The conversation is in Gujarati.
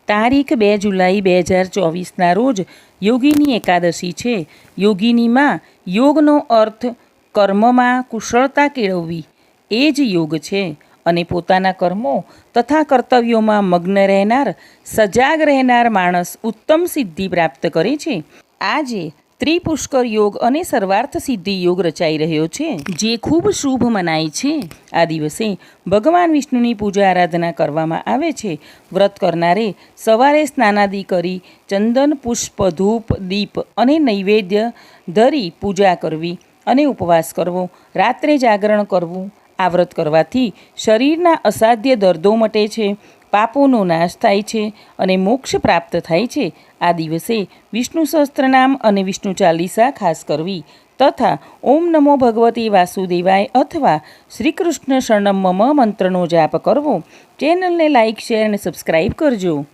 તારીખ 2 જુલાઈ 2024ના રોજ યોગીની એકાદશી છે. યોગીનીમાં યોગનો અર્થ કર્મમાં કુશળતા કેળવવી એ જ યોગ છે અને પોતાના કર્મો તથા કર્તવ્યોમાં મગ્ન રહેનાર, સજાગ રહેનાર માણસ ઉત્તમ સિદ્ધિ પ્રાપ્ત કરે છે. આજે ત્રિપુષ્કર યોગ અને સર્વાર્થ સિદ્ધિ યોગ રચાઈ રહ્યો છે, જે ખૂબ શુભ મનાય છે. આ દિવસે ભગવાન વિષ્ણુની પૂજા આરાધના કરવામાં આવે છે. વ્રત કરનારે સવારે સ્નાનાદિ કરી ચંદન, પુષ્પ, ધૂપ, દીપ અને નૈવેદ્ય ધરી પૂજા કરવી અને ઉપવાસ કરવો. રાત્રે જાગરણ કરવું. આ વ્રત કરવાથી શરીરના અસાધ્ય દર્દો મટે છે, પાપોનો નાશ થાય છે અને મોક્ષ પ્રાપ્ત થાય છે. આ દિવસે વિષ્ણુ સહસ્ત્રનામ અને વિષ્ણુ ચાલીસા ખાસ કરવી તથા ઓમ નમો ભગવતે વાસુદેવાય અથવા શ્રી કૃષ્ણ શરણમ મમ મંત્રનો જાપ કરવો. ચેનલને લાઇક, શેર અને સબસ્ક્રાઈબ કરજો.